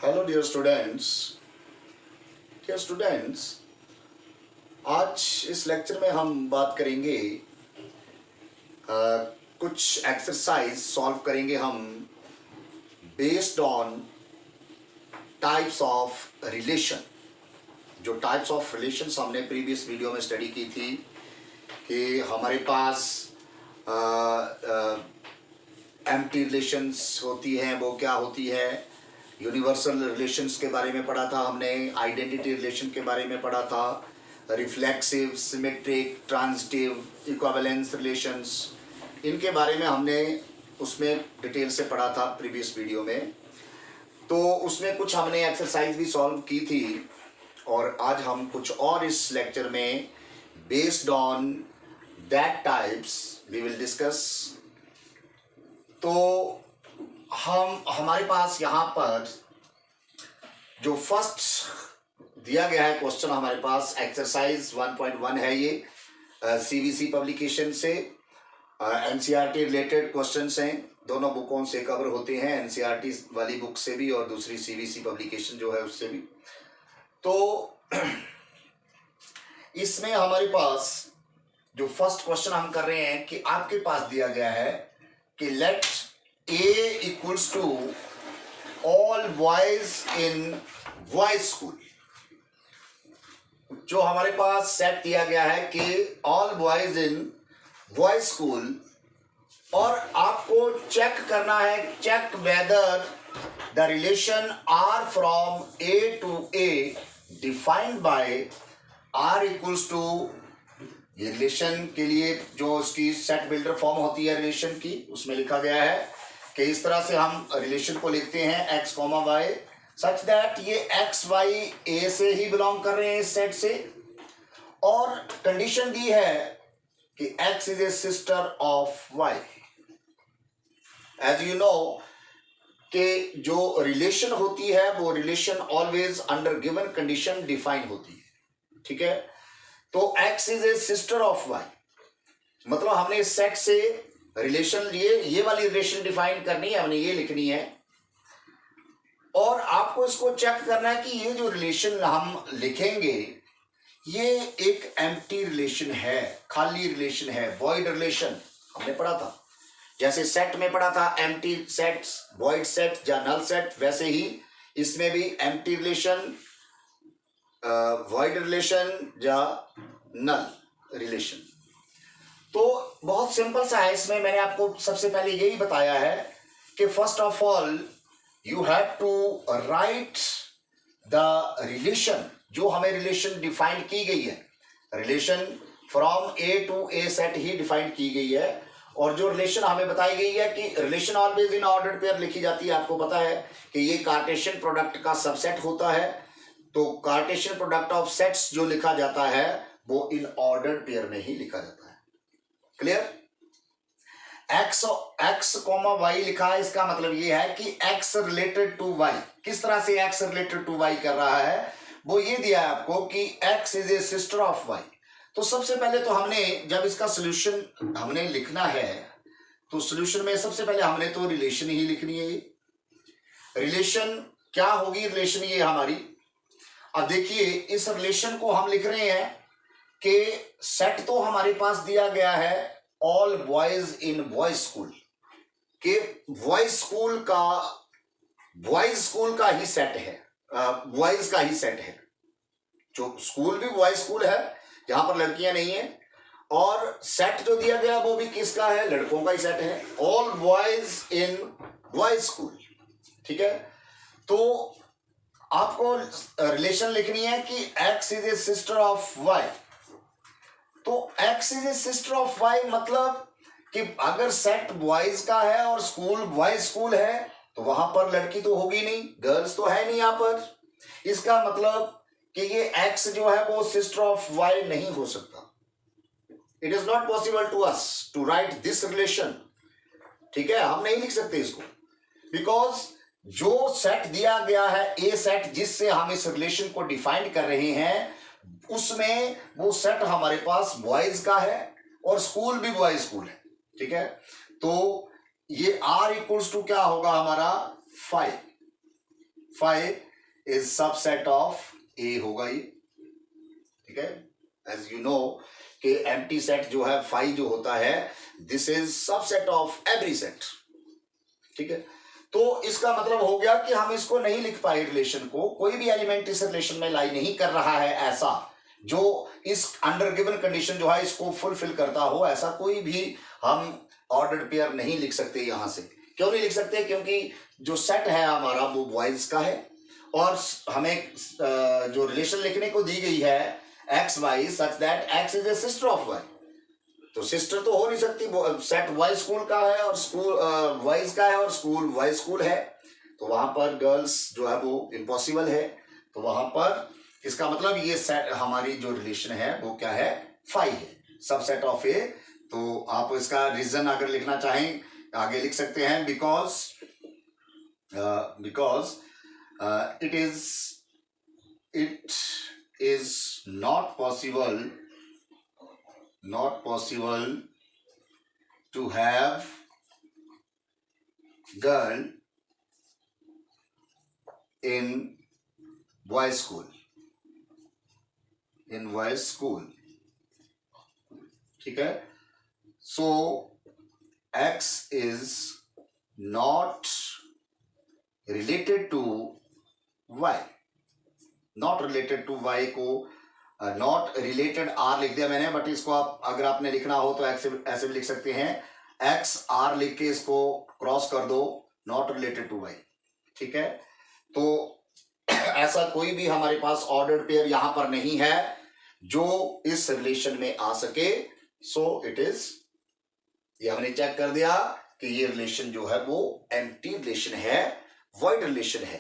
Hello dear students. आज इस lecture में हम बात करेंगे कुछ एक्सरसाइज सॉल्व करेंगे हम based on types of relation. जो टाइप्स ऑफ रिलेशंस हमने प्रीवियस वीडियो में स्टडी की थी कि हमारे पास एम्प्टी रिलेशंस होती हैं, वो क्या होती है। यूनिवर्सल रिलेशंस के बारे में पढ़ा था हमने, आइडेंटिटी रिलेशन के बारे में पढ़ा था, reflexive, symmetric, transitive, equivalence relations, इनके बारे में हमने उसमें डिटेल से पढ़ा था प्रीवियस वीडियो में। तो उसमें कुछ हमने एक्सरसाइज भी सॉल्व की थी और आज हम कुछ और इस लेक्चर में based on that types we will discuss. तो हमारे पास यहाँ पर जो फर्स्ट दिया गया है क्वेश्चन, हमारे पास एक्सरसाइज 1.1 है। ये सीवीसी पब्लिकेशन से एनसीईआरटी रिलेटेड क्वेश्चंस हैं। दोनों बुकों से कवर होते हैं, एनसीईआरटी वाली बुक से भी और दूसरी सीवीसी पब्लिकेशन जो है उससे भी। तो इसमें हमारे पास जो फर्स्ट क्वेश्चन हम कर रहे हैं कि आपके पास दिया गया है कि late A equals to all boys in boys school। जो हमारे पास सेट दिया गया है कि all boys in boys school, और आपको चेक करना है, check whether the relation R from A to A defined by R equals to, ये रिलेशन के लिए जो उसकी सेट बिल्डर फॉर्म होती है रिलेशन की, उसमें लिखा गया है कि इस तरह से हम रिलेशन को लिखते हैं x, y सच दैट ये x, y A से ही बिलोंग कर रहे हैं इस सेट से, और कंडीशन दी है कि x is a sister of y। As you know कि जो रिलेशन होती है वो relation always under given condition define होती है, ठीक है। तो x is a sister of y मतलब हमने इस सेट से रिलेशन लिए, ये वाली रिलेशन डिफाइन करनी है, हमने ये लिखनी है, और आपको इसको चेक करना है कि ये जो रिलेशन हम लिखेंगे ये एक एम्प्टी रिलेशन है, खाली रिलेशन है, वॉइड रिलेशन हमने पढ़ा था। जैसे सेट में पढ़ा था एम्प्टी सेट्स, वॉइड सेट या नल सेट, वैसे ही इसमें भी एम्प्टी रिलेशन, वॉइड रिलेशन या नल रिलेशन। तो बहुत सिंपल सा है। इसमें मैंने आपको सबसे पहले यही बताया है कि first of all you have to write the relation, जो हमें रिलेशन डिफाइन की गई है, relation from A to A set ही डिफाइन की गई है, और जो रिलेशन हमें बताई गई है कि relation always in ordered pair लिखी जाती है। आपको पता है कि ये कार्टेशियन प्रोडक्ट का सबसेट होता है, तो कार्टेशियन प्रोडक्ट ऑफ सेट्स जो लिखा जाता है वो इन ऑर्डर्ड पेयर में ही लिखा जाता है। क्लियर? x, y लिखा है, इसका मतलब ये है कि x रिलेटेड टू y। किस तरह से x रिलेटेड टू y कर रहा है, वो ये दिया है आपको कि x is a sister of y। तो सबसे पहले तो हमने जब इसका सोल्यूशन हमने लिखना है तो सोल्यूशन में सबसे पहले हमने तो रिलेशन ही लिखनी है। ये रिलेशन क्या होगी, रिलेशन ये हमारी, अब देखिए इस रिलेशन को हम लिख रहे हैं कि सेट तो हमारे पास दिया गया है all boys in boys school, के बॉयज स्कूल का ही सेट है, बॉयज का ही सेट है। जो स्कूल भी बॉयज स्कूल है जहां पर लड़कियां नहीं है, और सेट जो दिया गया वो भी किसका है, लड़कों का ही सेट है, all boys in boys school, ठीक है। तो आपको रिलेशन लिखनी है कि x is a sister of y। तो x is a sister of y मतलब कि अगर सेट बॉयज का है और स्कूल बॉयज स्कूल है तो वहां पर लड़की तो होगी नहीं, गर्ल्स तो है नहीं यहां पर। इसका मतलब कि ये x जो है वो सिस्टर ऑफ y नहीं हो सकता। It is not possible to us to write this relation, ठीक है, हम नहीं लिख सकते इसको, बिकॉज जो सेट दिया गया है ए सेट जिससे हम इस रिलेशन को डिफाइन कर रहे हैं, उसमें वो सेट हमारे पास बॉयज का है और स्कूल भी बॉयज स्कूल है, ठीक है। तो ये R इक्वल्स टू क्या होगा हमारा 5। फाइव इज सबसेट ऑफ ए होगा ये, ठीक है। एज यू नो कि एम्प्टी सेट जो है फाइव जो होता है, this is subset of every set, ठीक है। तो इसका मतलब हो गया कि हम इसको नहीं लिख पाए रिलेशन को, कोई भी एलिमेंट इस रिलेशन में लाई नहीं कर रहा है ऐसा जो इस अंडर गिवन कंडीशन जो है इसको फुलफिल करता हो, ऐसा कोई भी हम ऑर्डर्ड पेयर नहीं लिख सकते यहां से। क्यों नहीं लिख सकते? क्योंकि जो सेट है हमारा वो बॉयज का है और हमें जो रिलेशन लिखने को दी गई है x Y such that X is a sister of Y, तो सिस्टर तो हो नहीं सकती, सेट वाई स्कूल का है और स्कूल वाइज का है और स्कूल वाई स्कूल है, तो वहां पर गर्ल्स जो है वो इम्पॉसिबल है। तो वहां पर इसका मतलब ये सेट हमारी जो रिलेशन है वो क्या है, फाइव है, सबसेट ऑफ ए। तो आप इसका रीजन अगर लिखना चाहें आगे लिख सकते हैं, because it is not possible to have girl in boys school, ठीक है। So X is not related to Y, not related to Y को नॉट रिलेटेड आर लिख दिया मैंने, बट इसको आप अगर आपने लिखना हो तो ऐसे भी लिख सकते हैं, एक्स आर लिख के इसको क्रॉस कर दो, नॉट रिलेटेड टू वाई, ठीक है। तो ऐसा कोई भी हमारे पास ऑर्डर्ड पेयर यहां पर नहीं है जो इस रिलेशन में आ सके। सो इट इज, ये हमने चेक कर दिया कि ये रिलेशन जो है वो एम्प्टी रिलेशन है, वॉइड रिलेशन है।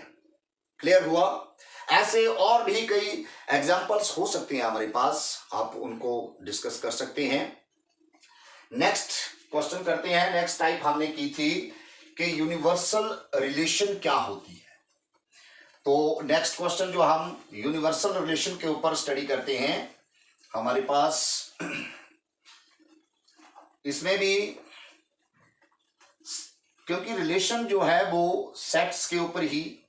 क्लियर हुआ? ऐसे और भी कई एग्जांपल्स हो सकते हैं हमारे पास, आप उनको डिस्कस कर सकते हैं। नेक्स्ट क्वेश्चन करते हैं। नेक्स्ट टाइप हमने की थी कि यूनिवर्सल रिलेशन क्या होती है। तो नेक्स्ट क्वेश्चन जो हम यूनिवर्सल रिलेशन के ऊपर स्टडी करते हैं, हमारे पास इसमें भी, क्योंकि रिलेशन जो है वो सेट्स के ऊपर ही,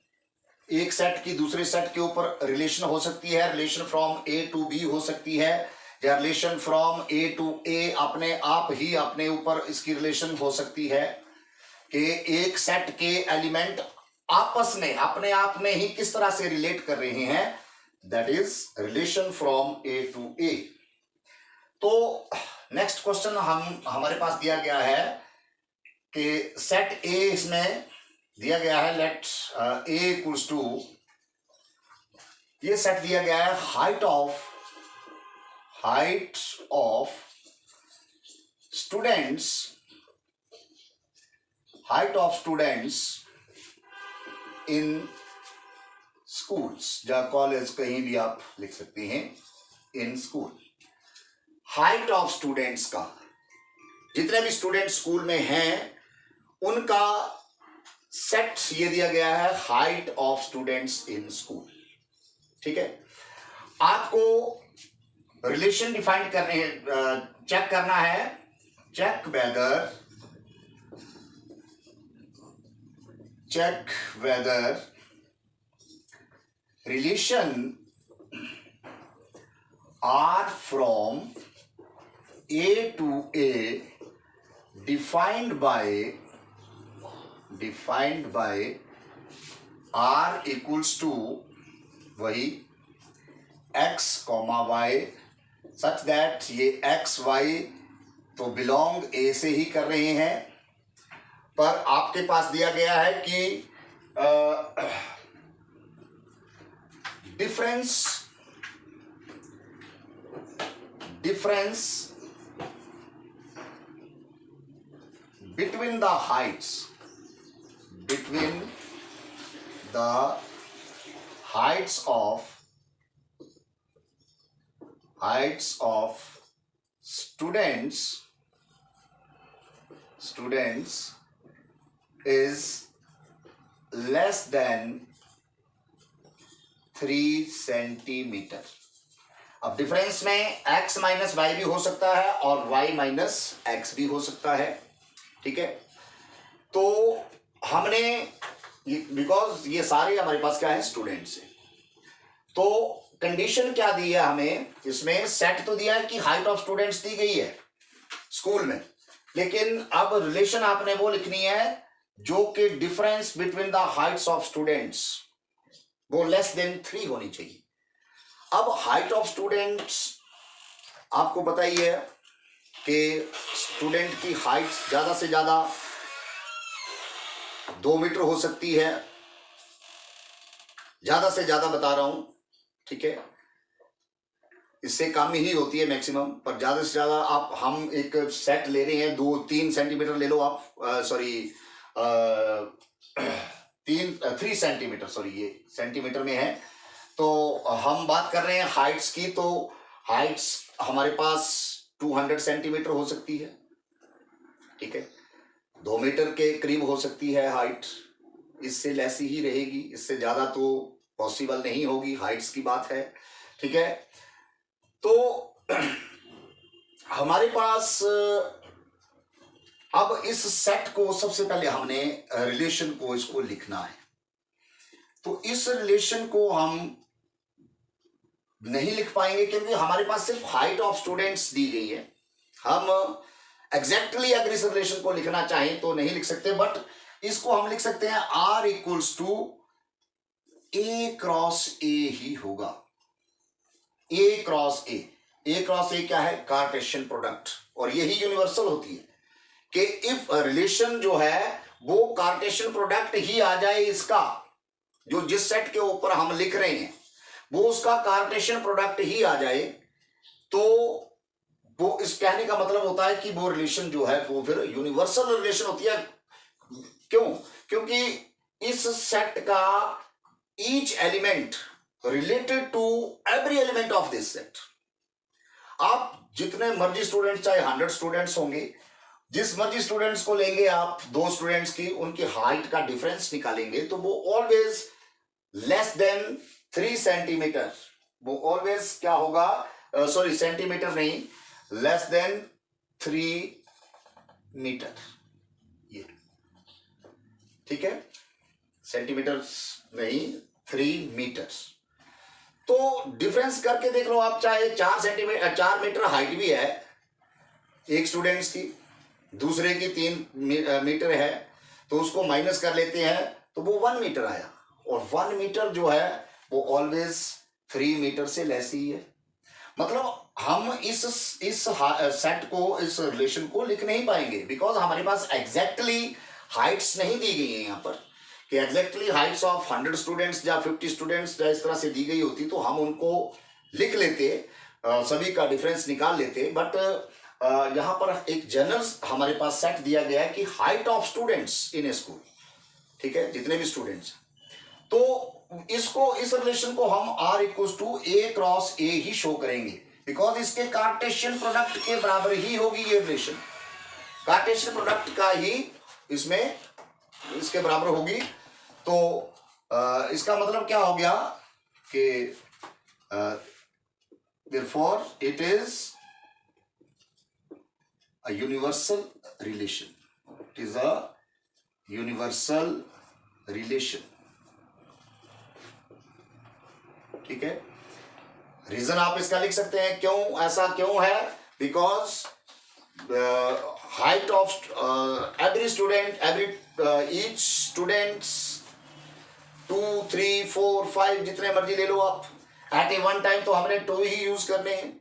एक सेट की दूसरे सेट के ऊपर रिलेशन हो सकती है, relation from A to B हो सकती है, या relation from A to A अपने आप ही अपने ऊपर इसकी रिलेशन हो सकती है कि एक सेट के एलिमेंट आपस में अपने आप में ही किस तरह से रिलेट कर रहे हैं, that is relation from A to A. तो नेक्स्ट क्वेश्चन हमारे पास दिया गया है कि सेट ए इसमें दिया गया है, लेट ए इक्वल्स टू, ये सेट दिया गया है height of students in schools या कॉलेज, कहीं भी आप लिख सकते हैं, in school. Height of students का, जितने भी स्टूडेंट स्कूल में हैं उनका सेट ये दिया गया है, height of students in school, ठीक है। आपको रिलेशन डिफाइन करने, चेक करना है, check whether relation R from A to A defined by r equals to वही x, y such that ये x y तो बिलोंग a से ही कर रहे हैं, पर आपके पास दिया गया है कि difference between the heights of students is less than 3 centimetre. अब डिफरेंस में x माइनस वाई भी हो सकता है और y माइनस एक्स भी हो सकता है, ठीक है। तो हमने बिकॉज ये सारे हमारे पास क्या है, स्टूडेंट्स है। तो कंडीशन क्या दी है हमें इसमें, सेट तो दिया है कि हाइट ऑफ स्टूडेंट्स दी गई है स्कूल में, लेकिन अब रिलेशन आपने वो लिखनी है जो कि difference between the Heights of students वो लेस देन 3 होनी चाहिए। अब हाइट ऑफ स्टूडेंट्स आपको पता ही है कि स्टूडेंट की हाइट ज्यादा से ज्यादा 2 मीटर हो सकती है, ज्यादा से ज्यादा बता रहा हूं, ठीक है, इससे कम ही होती है मैक्सिमम, पर ज्यादा से ज्यादा आप हम एक सेट ले रहे हैं 2-3 सेंटीमीटर ले लो आप, सॉरी 3 सेंटीमीटर, सॉरी ये सेंटीमीटर में है, तो हम बात कर रहे हैं हाइट्स की, तो हाइट्स हमारे पास 200 सेंटीमीटर हो सकती है, ठीक है, 2 मीटर के करीब हो सकती है हाइट, इससे लेस ही रहेगी, इससे ज्यादा तो पॉसिबल नहीं होगी, हाइट्स की बात है, ठीक है। तो हमारे पास अब इस सेट को सबसे पहले हमने रिलेशन को इसको लिखना है, तो इस रिलेशन को हम नहीं लिख पाएंगे क्योंकि हमारे पास सिर्फ हाइट ऑफ स्टूडेंट्स दी गई है। हम एग्जैक्टली अगर इस रिलेशन को लिखना चाहें तो नहीं लिख सकते, बट इसको हम लिख सकते हैं R equals to A cross A ही होगा, A cross A। A cross A क्या है, कार्टेशियन प्रोडक्ट, और यही यूनिवर्सल होती है कि इफ रिलेशन जो है वो कार्टेशियन प्रोडक्ट ही आ जाए, इसका जो जिस सेट के ऊपर हम लिख रहे हैं वो उसका कार्टेशियन प्रोडक्ट ही आ जाए, तो वो इस कहने का मतलब होता है कि वो रिलेशन जो है वो फिर यूनिवर्सल रिलेशन होती है। क्यों? क्योंकि इस सेट का each element related to every element of this set. आप जितने मर्जी स्टूडेंट्स, चाहे 100 स्टूडेंट्स होंगे, जिस मर्जी स्टूडेंट्स को लेंगे आप, 2 स्टूडेंट्स की उनकी हाइट का डिफरेंस निकालेंगे तो वो ऑलवेज लेस देन 3 सेंटीमीटर, वो ऑलवेज क्या होगा, सॉरी सेंटीमीटर नहीं, लेस देन 3 मीटर, ये ठीक है, सेंटीमीटर नहीं 3 मीटर। तो डिफरेंस करके देख लो आप, चाहे 4 मीटर हाइट भी है एक स्टूडेंट्स की, दूसरे की 3 मीटर है, तो उसको माइनस कर लेते हैं तो वो 1 मीटर आया, और 1 मीटर जो है वो ऑलवेज 3 मीटर से लेस ही है। मतलब हम इस सेट को, इस रिलेशन को लिख नहीं पाएंगे बिकॉज हमारे पास एग्जैक्टली हाइट्स नहीं दी गई है यहाँ पर, कि एग्जैक्टली हाइट्स ऑफ 100 स्टूडेंट्स या 50 स्टूडेंट्स या इस तरह से दी गई होती तो हम उनको लिख लेते, सभी का डिफरेंस निकाल लेते, बट यहाँ पर एक जनरल हमारे पास सेट दिया गया है कि height of students in A school, ठीक है, जितने भी स्टूडेंट्स, तो इसको, इस रिलेशन को हम R equals to A cross A ही शो करेंगे बिकॉज इसके कार्टेशियन प्रोडक्ट के बराबर ही होगी ये रिलेशन, कार्टेशियन प्रोडक्ट का ही इसमें इसके बराबर होगी। तो इसका मतलब क्या हो गया कि therefore it is a universal relation, it is a universal relation, ठीक है। रीजन आप इसका लिख सकते हैं, क्यों ऐसा क्यों है, because height of every student, each students 2, 3, 4, 5 जितने मर्जी ले लो आप, एट ए वन टाइम तो हमने 2 ही यूज करने हैं,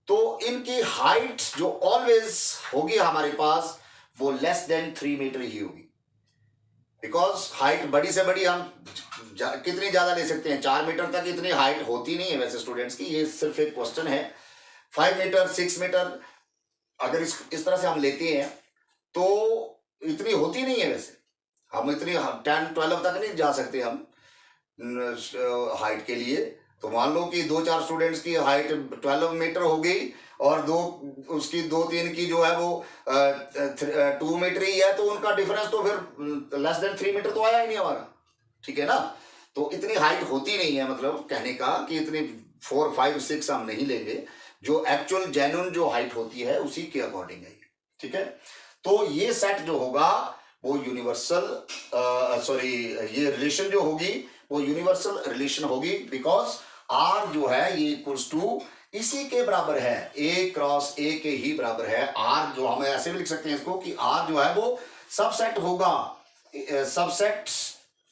तो इनकी हाइट जो ऑलवेज होगी हमारे पास वो लेस देन 3 मीटर ही होगी, बिकॉज हाइट बड़ी से बड़ी हम कितनी ज्यादा ले सकते हैं, 4 मीटर तक इतनी हाइट होती नहीं है वैसे स्टूडेंट्स की, ये सिर्फ एक क्वेश्चन है। 5 मीटर 6 मीटर अगर इस तरह से हम लेते हैं तो इतनी होती नहीं है, वैसे हम इतनी 10-12 तक नहीं जा सकते हम हाइट के लिए। तो मान लो कि 2-4 स्टूडेंट्स की हाइट 12 मीटर हो गई और उसकी 2-3 की जो है वो 2 मीटर ही है, तो उनका डिफरेंस तो फिर लेस देन 3 मीटर तो आया ही नहीं हमारा, ठीक है ना। तो इतनी हाइट होती नहीं है, मतलब कहने का कि इतनी 4, 5, 6 हम नहीं लेंगे, जो एक्चुअल जेन्युइन जो हाइट होती है उसी के अकॉर्डिंग है, ठीक है। तो ये सेट जो होगा वो यूनिवर्सल ये रिलेशन जो होगी वो यूनिवर्सल रिलेशन होगी, बिकॉज आर जो है ये इक्वल्स टू इसी के बराबर है, ए क्रॉस ए के ही बराबर है। आर जो हम ऐसे भी लिख सकते हैं इसको कि आर जो है वो सबसेट होगा, subset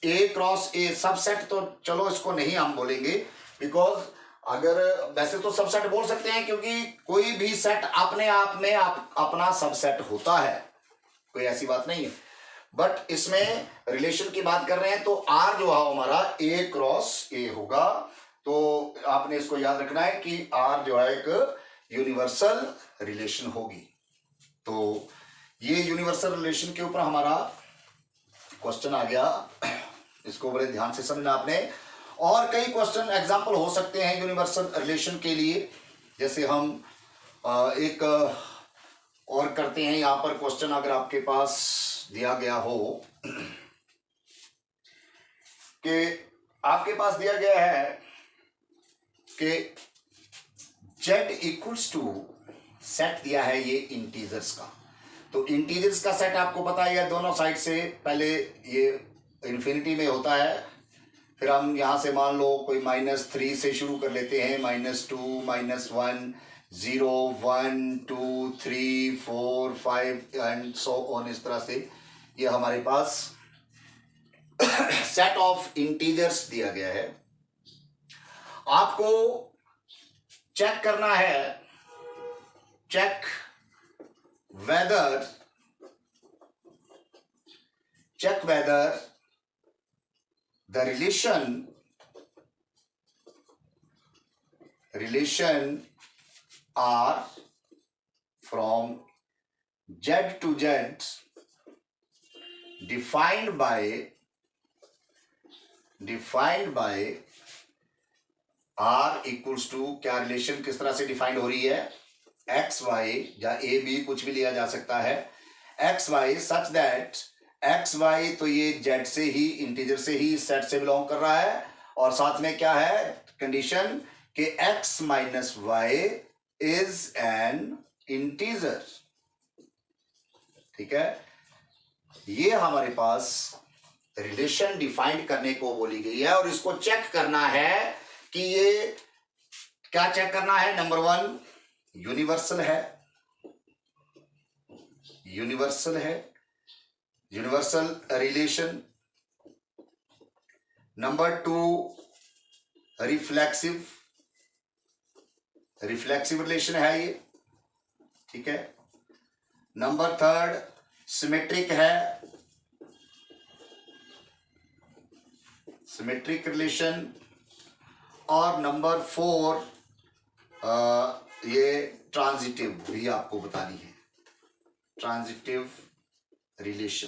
A cross A. Subset तो चलो इसको नहीं हम बोलेंगे, बिकॉज अगर वैसे तो सबसेट बोल सकते हैं क्योंकि कोई भी सेट अपने आप में अपना सबसेट होता है, कोई ऐसी बात नहीं है। बट इसमें रिलेशन की बात कर रहे हैं तो आर जो है हमारा ए क्रॉस ए होगा। तो आपने इसको याद रखना है कि आर जो है एक यूनिवर्सल रिलेशन होगी। तो ये यूनिवर्सल रिलेशन के ऊपर हमारा क्वेश्चन आ गया, इसको बड़े ध्यान से समझना आपने। और कई क्वेश्चन एग्जांपल हो सकते हैं यूनिवर्सल रिलेशन के लिए, जैसे हम एक और करते हैं यहां पर क्वेश्चन, अगर आपके पास दिया गया हो कि आपके पास दिया गया है कि z इक्वल्स टू सेट दिया है ये इंटीजर्स का। तो इंटीजर्स का सेट आपको पता है दोनों साइड से पहले ये इन्फिनिटी में होता है, फिर हम यहां से मान लो कोई -3 से शुरू कर लेते हैं, -2 -1 0 1 2 3 4 5 एंड सो ऑन। इस तरह से ये हमारे पास सेट ऑफ इंटीजर्स दिया गया है। आपको चेक करना है, check whether the relation R from Z to Z defined by R equals to, क्या रिलेशन किस तरह से डिफाइंड हो रही है, एक्स वाई या ए बी कुछ भी लिया जा सकता है, x Y such that x y तो ये जेड से ही इंटीजर से ही सेट से बिलोंग कर रहा है, और साथ में क्या है कंडीशन कि x minus y is an integer. ठीक है, ये हमारे पास रिलेशन डिफाइंड करने को बोली गई है, और इसको चेक करना है कि ये क्या चेक करना है। नंबर 1 यूनिवर्सल है, universal relation. Number 2 reflexive relation है ये। ठीक है, नंबर 3 सिमेट्रिक है, सिमेट्रिक रिलेशन। और नंबर 4 ये ट्रांजिटिव भी आपको बतानी है, ट्रांजिटिव रिलेशन।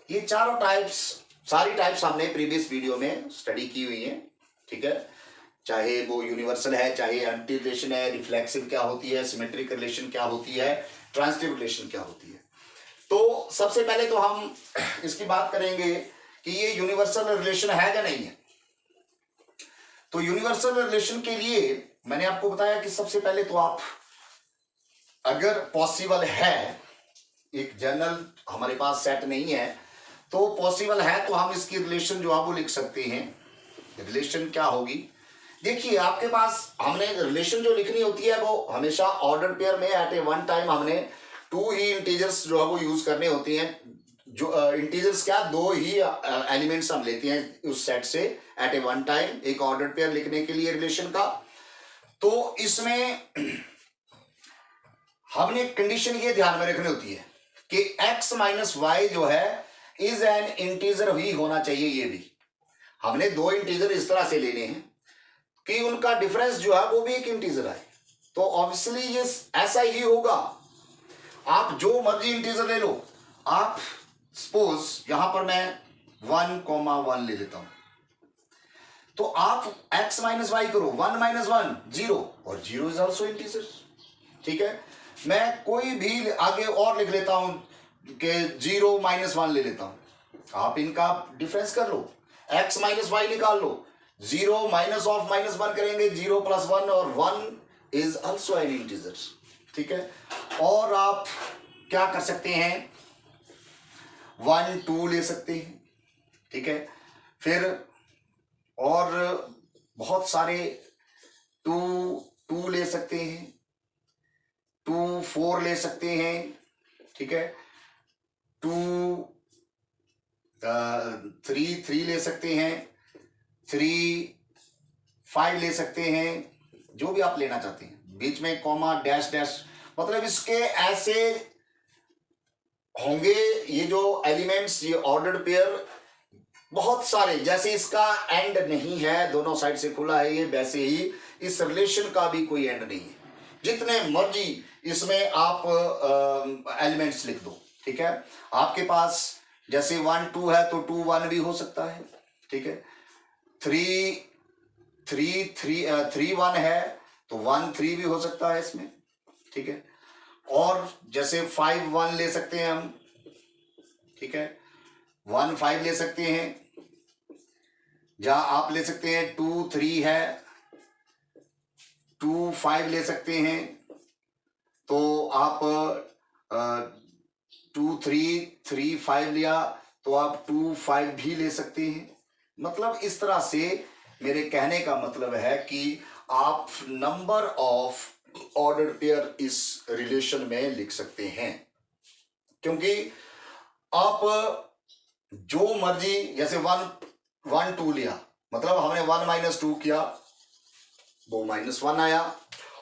ये चारों टाइप्स, सारी टाइप्स हमने प्रीवियस वीडियो में स्टडी की हुई है। ठीक है, चाहे वो यूनिवर्सल है, चाहे एंटी रिलेशन है, रिफ्लेक्सिव क्या होती है, सिमेट्रिक रिलेशन क्या होती है, ट्रांजिटिव रिलेशन क्या होती है। तो सबसे पहले तो हम इसकी बात करेंगे कि ये यूनिवर्सल रिलेशन है या नहीं है। तो यूनिवर्सल रिलेशन के लिए मैंने आपको बताया कि सबसे पहले तो आप, अगर पॉसिबल है, एक जनरल हमारे पास सेट नहीं है तो पॉसिबल है तो हम इसकी रिलेशन जो है वो लिख सकते हैं। रिलेशन क्या होगी, देखिए आपके पास हमने रिलेशन जो लिखनी होती है वो हमेशा ऑर्डर पेयर में एट ए वन टाइम हमने 2 ही इंटीजर्स जो है वो यूज करने होती हैं। जो इंटीजर्स क्या, 2 ही एलिमेंट्स हम लेते हैं उस सेट से एट ए वन टाइम, एक ऑर्डर पेयर लिखने के लिए रिलेशन का। तो इसमें हमने कंडीशन ये ध्यान में रखनी होती है कि x माइनस वाई जो है इज एन इंटीजर ही होना चाहिए। ये भी हमने 2 इंटीजर इस तरह से लेने हैं कि उनका डिफरेंस जो है वो भी एक इंटीजर आए, तो ऑब्वियसली ये ऐसा ही होगा। आप जो मर्जी इंटीजर ले लो, आप सपोज यहां पर मैं 1,1 ले लेता हूं, तो आप x माइनस वाई करो, 1 माइनस 1 0, और 0 इज ऑल्सो इंटीजर। ठीक है, मैं कोई भी आगे और लिख लेता हूं कि 0 माइनस 1 ले लेता हूं, आप इनका डिफरेंस कर लो, x माइनस वाई निकाल लो, 0 माइनस ऑफ -1 करेंगे, 0 प्लस 1, और 1 इज ऑल्सो एन इंटीजर। ठीक है, और आप क्या कर सकते हैं, 1 2 ले सकते हैं, ठीक है। फिर और बहुत सारे 2 2 ले सकते हैं, 2 4 ले सकते हैं, ठीक है। 2 3 3 ले सकते हैं, 3 5 ले सकते हैं, जो भी आप लेना चाहते हैं। बीच में कॉमा डैश डैश, मतलब इसके ऐसे होंगे ये जो एलिमेंट्स, ये ऑर्डर्ड पेयर बहुत सारे। जैसे इसका एंड नहीं है, दोनों साइड से खुला है ये, वैसे ही इस रिलेशन का भी कोई एंड नहीं है। जितने मर्जी इसमें आप एलिमेंट्स लिख दो, ठीक है। आपके पास जैसे 1 2 है तो 2 1 भी हो सकता है, ठीक है। 3 3 1 है तो 1 3 भी हो सकता है इसमें, ठीक है। और जैसे 5 1 ले सकते हैं हम, ठीक है। 1 5 ले सकते हैं, जहां आप ले सकते हैं 2 3 है, 2 5 ले सकते हैं। तो आप 2 3 3 5 लिया तो आप 2 5 भी ले सकते हैं। मतलब इस तरह से मेरे कहने का मतलब है कि आप नंबर ऑफ ऑर्डर्ड पेयर इस रिलेशन में लिख सकते हैं, क्योंकि आप जो मर्जी, जैसे 1 2 लिया, मतलब हमने 1 - 2 किया, वो -1 आया।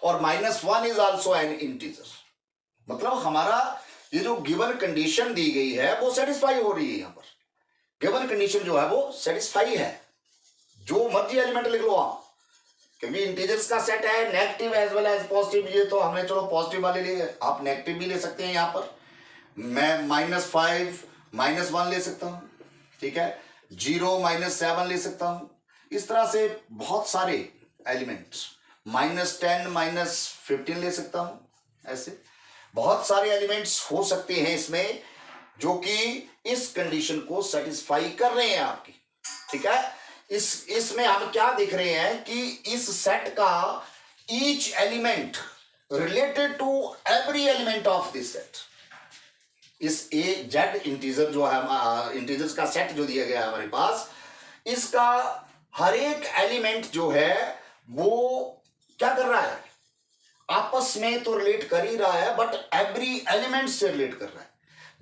और -1 इज ऑल्सो एन इंटीजर, मतलब हमारा ये जो गिवन कंडीशन दी गई है वो सेटिस्फाई हो रही है। यहां पर गिवन कंडीशन जो है वो सेटिस्फाई है, जो मर्जी एलिमेंट लिख लो आप, क्योंकि इंटीजर्स का सेट है, negative as well as positive. ये तो हमने चलो पॉजिटिव वाले लिए, आप नेगेटिव भी ले सकते हैं। यहां पर मैं -5 -1 ले सकता हूं, ठीक है। 0 -7 ले सकता हूं। इस तरह से बहुत सारे एलिमेंट्स, -10 -15 ले सकता हूं। ऐसे बहुत सारे एलिमेंट्स हो सकते हैं इसमें, जो कि इस कंडीशन को सेटिस्फाई कर रहे हैं आपकी, ठीक है। इसमें हम क्या देख रहे हैं कि इस सेट का each element related to every element of this set. इस ए जेड इंटीजर जो है, इंटीजर्स का सेट जो दिया गया है हमारे पास, इसका हर एक एलिमेंट जो है वो क्या कर रहा है, आपस में तो रिलेट कर ही रहा है, बट एवरी एलिमेंट से रिलेट कर रहा है।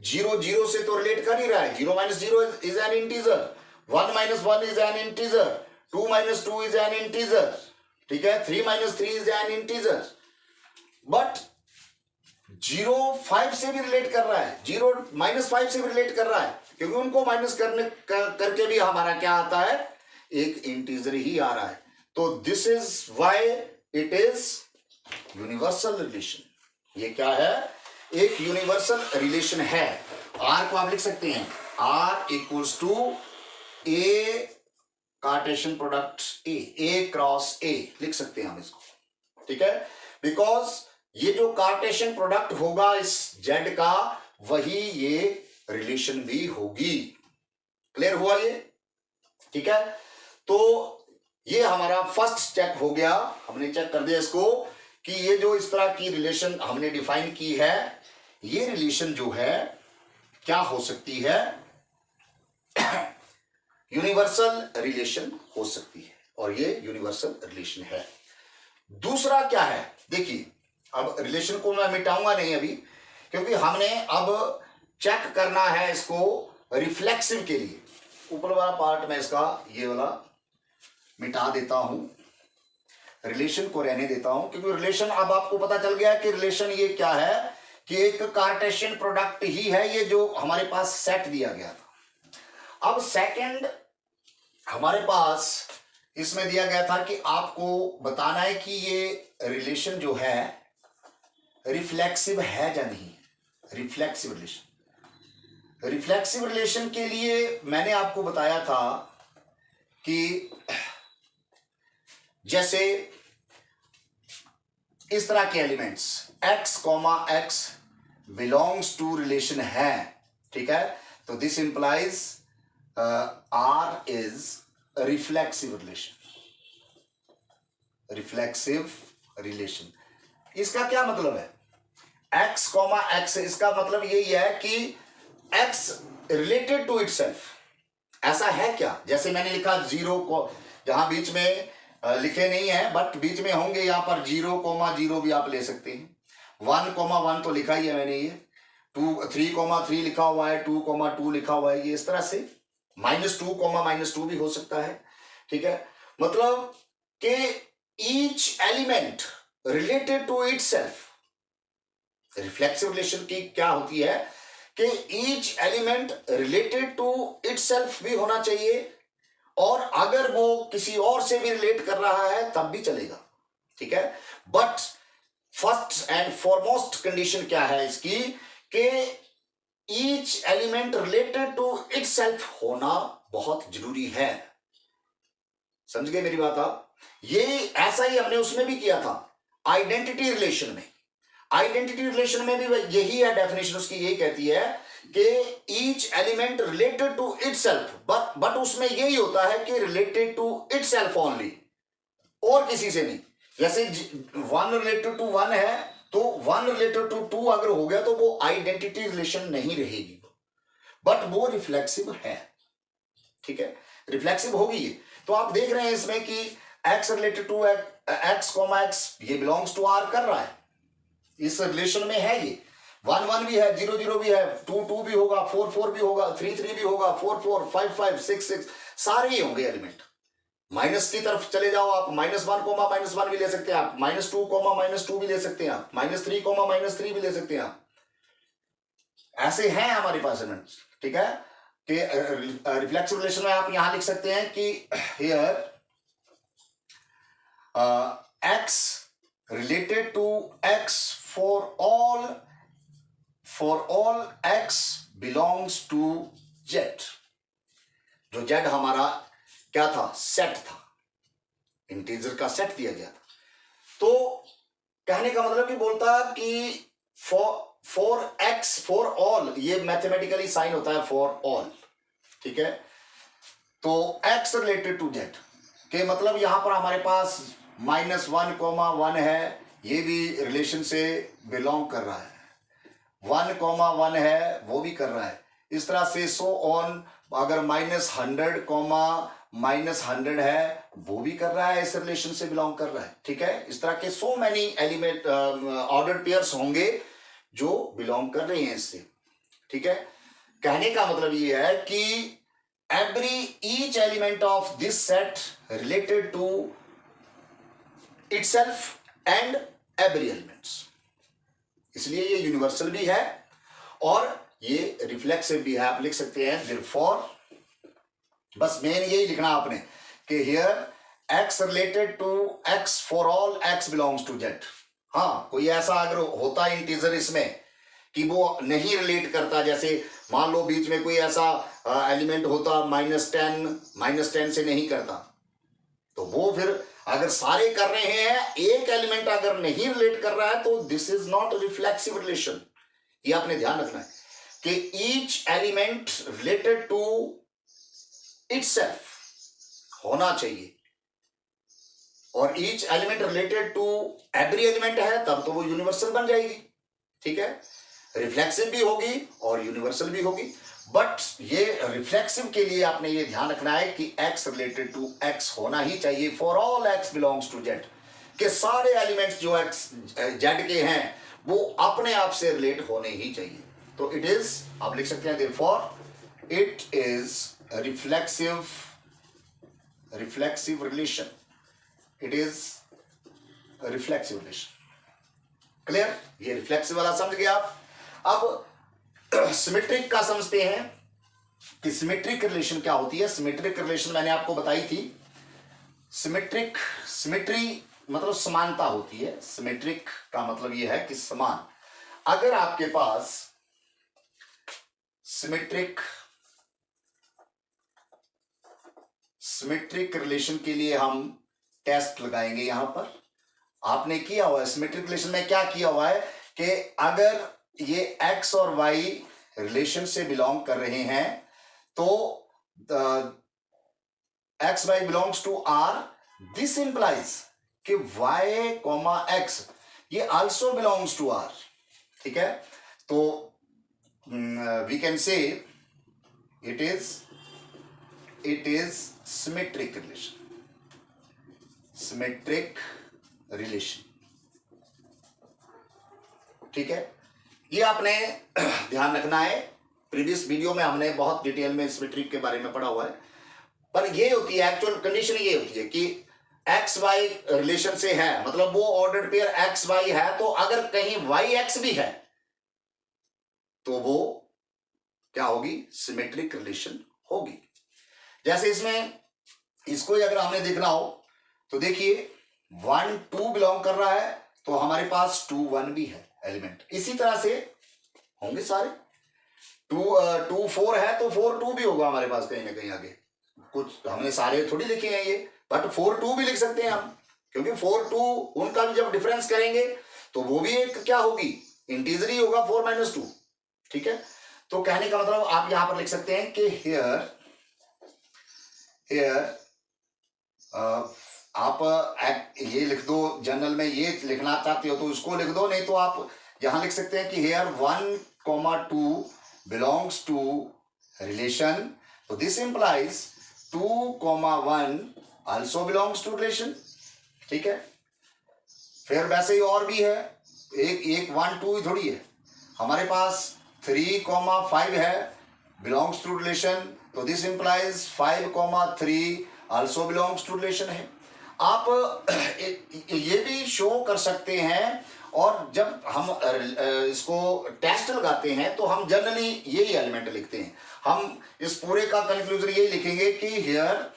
0 0 से तो रिलेट कर ही रहा है, 0 - 0 is an integer, 1 - 1 is an integer, 2 - 2 is an integer, ठीक है। 3 - 3 इज एन इंटीजर, बट 0 5 से भी रिलेट कर रहा है, 0 -5 से भी रिलेट कर रहा है, क्योंकि उनको माइनस करके भी हमारा क्या आता है, एक इंटीजर ही आ रहा है। तो this is why it is universal relation. ये क्या है, एक यूनिवर्सल रिलेशन है। आर को आप लिख सकते हैं, R equals to A Cartesian product A cross A लिख सकते हैं हम इसको, ठीक है। बिकॉज ये जो कार्टेशियन प्रोडक्ट होगा इस जेड का, वही ये रिलेशन भी होगी। क्लियर हुआ ये, ठीक है। तो ये हमारा फर्स्ट स्टेप हो गया, हमने चेक कर दिया इसको कि ये जो इस तरह की रिलेशन हमने डिफाइन की है, ये रिलेशन जो है क्या हो सकती है, यूनिवर्सल रिलेशन हो सकती है, और ये यूनिवर्सल रिलेशन है। दूसरा क्या है, देखिए अब रिलेशन को मैं मिटाऊंगा नहीं अभी, क्योंकि हमने अब चेक करना है इसको रिफ्लेक्सिव के लिए। ऊपर वाला पार्ट में इसका ये वाला मिटा देता हूं, रिलेशन को रहने देता हूं, क्योंकि रिलेशन अब आपको पता चल गया कि रिलेशन ये क्या है, कि एक कार्टेशियन प्रोडक्ट ही है ये जो हमारे पास सेट दिया गया था। अब सेकंड हमारे पास इसमें दिया गया था कि आपको बताना है कि ये रिलेशन जो है रिफ्लेक्सिव है या नहीं। रिफ्लेक्सिव रिलेशन, रिफ्लेक्सिव रिलेशन के लिए मैंने आपको बताया था कि जैसे इस तरह के elements x, x belongs to relation है, ठीक है। तो दिस इंप्लाइज R इज रिफ्लेक्सिव रिलेशन। रिफ्लेक्सिव रिलेशन इसका क्या मतलब है, x, x, इसका मतलब यही है कि x रिलेटेड टू इटसेल्फ, ऐसा है क्या? जैसे मैंने लिखा जीरो को, जहां बीच में लिखे नहीं है बट बीच में होंगे, यहां पर 0,0 भी आप ले सकते हैं। 1,1 तो लिखा ही है मैंने, ये 3,3 लिखा हुआ है, 2,2 लिखा हुआ है, ये इस तरह से -2, भी हो सकता है। ठीक है, मतलब कि each element related to itself, reflexive relation की क्या होती है कि each element related to itself भी होना चाहिए, और अगर वो किसी और से भी रिलेट कर रहा है तब भी चलेगा। ठीक है, but first and foremost condition क्या है इसकी कि each element related to itself होना बहुत जरूरी है। समझ गए मेरी बात आप? ये ऐसा ही हमने उसमें भी किया था, आइडेंटिटी रिलेशन में। आइडेंटिटी रिलेशन में भी यही है डेफिनेशन उसकी, यही कहती है कि each element related to itself, but उसमें यही होता है कि रिलेटेड टू इटसेल्फ ओनली, और किसी से नहीं। जैसे 1 रिलेटेड टू 1 है तो 1 रिलेटेड टू 2 अगर हो गया तो वो आइडेंटिटी रिलेशन नहीं रहेगी, बट वो रिफ्लेक्सिव है। ठीक है, रिफ्लेक्सिव होगी ये। तो आप देख रहे हैं इसमें कि x रिलेटेड टू x, ये बिलोंग्स टू r कर रहा है, इस रिलेशन में है ये। 1,1 भी है, 0,0 भी है, 2,2 भी होगा, 4,4 भी होगा, 3,3 भी होगा, 4,4, 5,5, 6,6 सारे ही होंगे एलिमेंट। माइनस की तरफ चले जाओ आप, -1, भी ले सकते हैं आप, -2, भी ले सकते हैं आप, -3, भी ले सकते हैं आप। ऐसे हैं हमारे पास एलिमेंट। ठीक है, कि रिफ्लेक्सिव रिलेशन में आप यहां लिख सकते हैं कि here x related to x for all x belongs to z। जो z हमारा क्या था? सेट था, इंटीजर का सेट दिया गया था। तो कहने का मतलब कि बोलता कि फॉर ऑल, ये मैथमेटिकली साइन होता है फॉर ऑल। ठीक है, तो x रिलेटेड टू z के मतलब यहां पर हमारे पास -1,1 है, ये भी रिलेशन से बिलोंग कर रहा है। 1,1 है, वो भी कर रहा है। इस तरह से सो ऑन, अगर -100, है, वो भी कर रहा है, इस रिलेशन से बिलोंग कर रहा है। ठीक है, इस तरह के so many element ordered pairs होंगे जो बिलोंग कर रहे हैं इससे। ठीक है, कहने का मतलब ये है कि each element of this set related to itself and every elements, इसलिए ये यूनिवर्सल भी है और ये रिफ्लेक्सिव भी है। आप लिख सकते हैं देयरफॉर, बस मेन यही लिखना आपने कि here x related to x for all x belongs to z। हाँ, कोई ऐसा अगर होता इंटीजर इसमें कि वो नहीं रिलेट करता, जैसे मान लो बीच में कोई ऐसा एलिमेंट होता -10 से नहीं करता, तो वो फिर अगर सारे कर रहे हैं, एक एलिमेंट अगर नहीं रिलेट कर रहा है तो this is not reflexive relation. ये आपने ध्यान रखना है कि each element related to itself होना चाहिए, और each element related to every element है तब तो वो यूनिवर्सल बन जाएगी। ठीक है, रिफ्लेक्सिव भी होगी और यूनिवर्सल भी होगी। बट ये रिफ्लेक्सिव के लिए आपने ये ध्यान रखना है कि x रिलेटेड टू x होना ही चाहिए for all x belongs to z, के सारे एलिमेंट्स जो x z के हैं वो अपने आप से रिलेट होने ही चाहिए। तो इट इज, आप लिख सकते हैं therefore it is reflexive relation, it is reflexive relation. Clear? ये रिफ्लेक्सिव वाला समझ गए आप। अब सिमेट्रिक का समझते हैं कि सिमेट्रिक रिलेशन क्या होती है। सिमेट्रिक रिलेशन मैंने आपको बताई थी। सिमेट्री मतलब समानता होती है। सिमेट्रिक का मतलब यह है कि समान। अगर आपके पास सिमेट्रिक रिलेशन के लिए हम टेस्ट लगाएंगे। यहां पर आपने किया हुआ है सिमेट्रिक रिलेशन में, क्या किया हुआ है कि अगर ये x और y रिलेशन से बिलोंग कर रहे हैं तो x y belongs to r, this implies कि y, x ये आल्सो बिलोंग्स टू r। ठीक है, तो we can say it is symmetric relation. ठीक है, ये आपने ध्यान रखना है। प्रीवियस वीडियो में हमने बहुत डिटेल में सिमेट्रिक के बारे में पढ़ा हुआ है, पर ये होती है एक्चुअल कंडीशन, ये होती है कि एक्स वाई रिलेशन से है, मतलब वो ऑर्डर्ड पेयर एक्स वाई है, तो अगर कहीं वाई एक्स भी है तो वो क्या होगी, सिमेट्रिक रिलेशन होगी। जैसे इसमें इसको अगर हमने देखना हो तो देखिए 1 2 बिलोंग कर रहा है, तो हमारे पास 2 1 भी है एलिमेंट। इसी तरह से होंगे सारे। 2 4 है तो 4 2 भी होगा हमारे पास कहीं ना कहीं आगे। कुछ हमने सारे थोड़ी लिखे हैं ये, बट 4 2 भी लिख सकते हैं हम, क्योंकि 4 2 उनका भी जब डिफरेंस करेंगे तो वो भी एक क्या होगी, इंटीजर ही होगा, 4 - 2। ठीक है, तो कहने का मतलब आप यहां पर लिख सकते हैं कि हियर आप ये लिख दो, जनरल में ये लिखना चाहते हो तो उसको लिख दो, नहीं तो आप यहां लिख सकते हैं कि हियर 1 2 बिलोंग्स टू रिलेशन, तो this implies 2 1 also belongs to relation. ठीक है, फिर वैसे ही और भी है, एक 1 2 ही थोड़ी है, हमारे पास 3 5 है, बिलोंग्स टू रिलेशन, तो this implies 5 3 also belongs to relation है। आप ये भी शो कर सकते हैं, और जब हम इसको टेस्ट लगाते हैं तो हम जनरली यही एलिमेंट लिखते हैं। हम इस पूरे का कंक्लूजन यही लिखेंगे कि here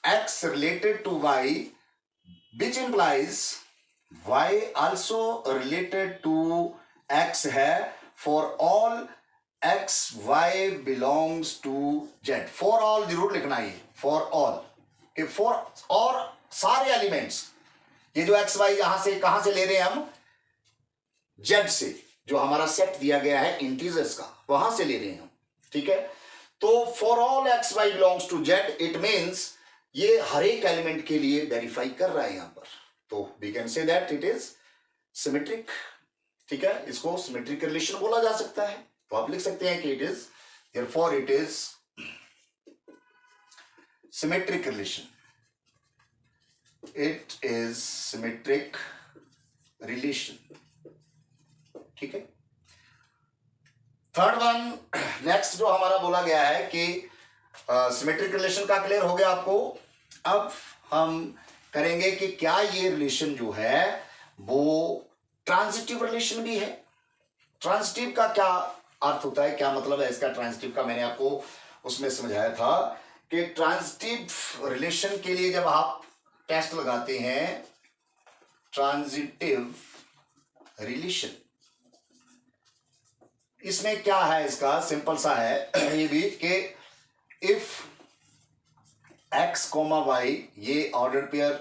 x related to y, which implies y also related to x है for all x y belongs to z। For all जरूर लिखना है, फॉर ऑल कि फॉर और सारे एलिमेंट्स, ये जो एक्स वाई यहां से कहां से ले रहे हैं हम, जेड से, जो हमारा सेट दिया गया है इंटीजर्स का, वहां से ले रहे हैं हम। ठीक है, तो for all x y belongs to z, it means ये हर एक एलिमेंट के लिए वेरीफाई कर रहा है यहां पर, तो we can say that it is symmetric. ठीक है, इसको सिमेट्रिक रिलेशन बोला जा सकता है, तो आप लिख सकते हैं कि it is, therefore it is symmetric relation, it is symmetric relation. ठीक है, थर्ड वन नेक्स्ट जो हमारा बोला गया है कि सिमेट्रिक रिलेशन का क्लियर हो गया आपको। अब हम करेंगे कि क्या ये रिलेशन जो है वो ट्रांजिटिव रिलेशन भी है। ट्रांजिटिव का क्या अर्थ होता है, क्या मतलब है इसका ट्रांजिटिव का, मैंने आपको उसमें समझाया था कि ट्रांजिटिव रिलेशन के लिए जब आप टेस्ट लगाते हैं, ट्रांजिटिव रिलेशन, इसमें क्या है, इसका सिंपल सा है ये भी कि इफ x, y ये ऑर्डर पेयर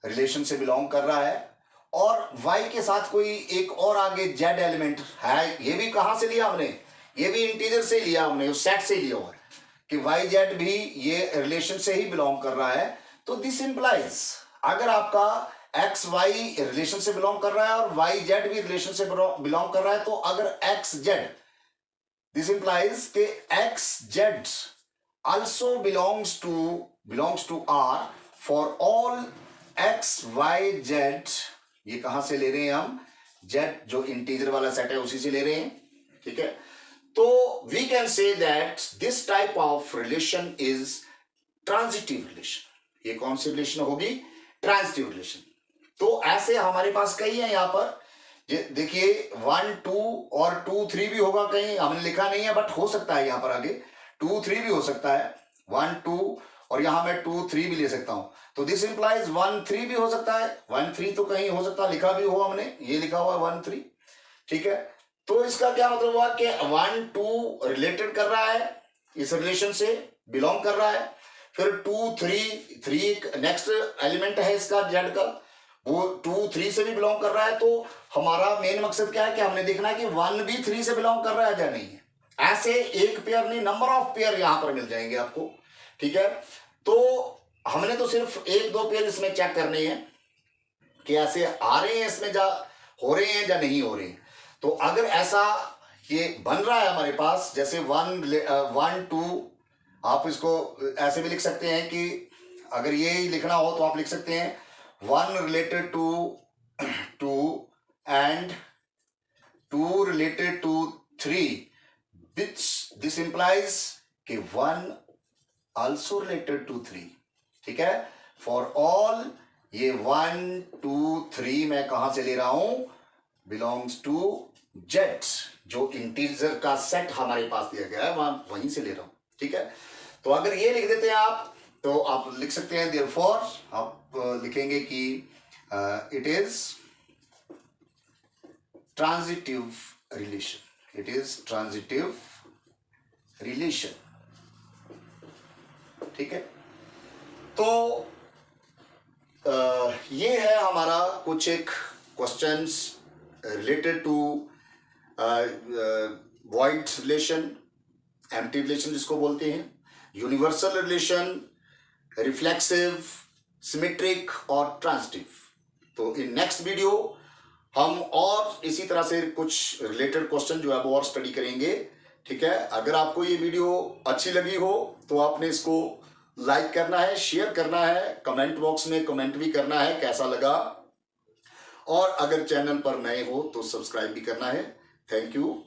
रिलेशन से बिलोंग कर रहा है, और y के साथ कोई एक और आगे z एलिमेंट है, ये भी कहां से लिया हमने, ये भी इंटीजर से लिया हमने, उस सेट से लिया हुआ है कि y z भी ये रिलेशन से ही बिलोंग कर रहा है। तो दिस इंप्लाइज, अगर आपका एक्स वाई रिलेशन से बिलोंग कर रहा है और वाई जेड भी रिलेशन से बिलोंग कर रहा है, तो अगर एक्स जेड, दिस इंप्लाइज कि x z also belongs to R for all x y z, ये कहां से ले रहे हैं हम, जेड जो इंटीजर वाला सेट है उसी से ले रहे हैं। ठीक है, तो we can say that this type of relation is transitive relation. ये कौन सी रिलेशन होगी, ट्रांजिटिव रिलेशन। तो ऐसे हमारे पास कई है यहां पर, देखिए 1 2 और 2 3 भी होगा, कहीं हमने लिखा नहीं है बट हो सकता है यहां पर आगे 2 3 भी हो सकता है, 1 2 और यहां मैं 2 3 भी ले सकता हूं, तो दिस इंप्लाइज 1 3 भी हो सकता है। 1 3 तो कहीं हो सकता है, लिखा भी हो हमने, ये लिखा हुआ 1 3। ठीक है, तो इसका क्या मतलब हुआ कि 1 2 रिलेटेड कर रहा है, इस रिलेशन से बिलोंग कर रहा है, फिर 2 3 नेक्स्ट एलिमेंट है इसका जेड का, वो 2 3 से भी बिलोंग कर रहा है। तो हमारा मेन मकसद क्या है कि हमने देखना है कि 1 भी 3 से बिलोंग कर रहा है या नहीं है। ऐसे एक पेयर नहीं, नंबर ऑफ पेयर यहां पर मिल जाएंगे आपको। ठीक है, तो हमने तो सिर्फ 1 2 पेयर इसमें चेक करने हैं कि ऐसे आ रहे हैं इसमें, जा हो रहे हैं या नहीं हो रहे हैं। तो अगर ऐसा ये बन रहा है हमारे पास, जैसे 1 2 आप इसको ऐसे भी लिख सकते हैं कि अगर ये ही लिखना हो तो आप लिख सकते हैं 1 related to 2 and 2 related to 3, which this implies कि 1 also related to 3। ठीक है, फॉर ऑल ये 1 2 3 मैं कहां से ले रहा हूं, बिलोंग्स टू जेड, जो इंटीजर का सेट हमारे पास दिया गया है वहीं से ले रहा हूं। ठीक है, तो अगर ये लिख देते हैं आप तो आप लिख सकते हैं देयरफॉर, आप लिखेंगे कि it is transitive relation, it is transitive relation. ठीक है, तो ये है हमारा कुछ एक questions related to void relation, empty relation जिसको बोलते हैं, यूनिवर्सल रिलेशन, रिफ्लेक्सिव, सिमेट्रिक और ट्रांजिटिव। तो इन नेक्स्ट वीडियो हम और इसी तरह से कुछ रिलेटेड क्वेश्चन जो है वो और स्टडी करेंगे। ठीक है, अगर आपको ये वीडियो अच्छी लगी हो तो आपने इसको लाइक करना है, शेयर करना है, कमेंट बॉक्स में कमेंट भी करना है कैसा लगा, और अगर चैनल पर नए हो तो सब्सक्राइब भी करना है। Thank you.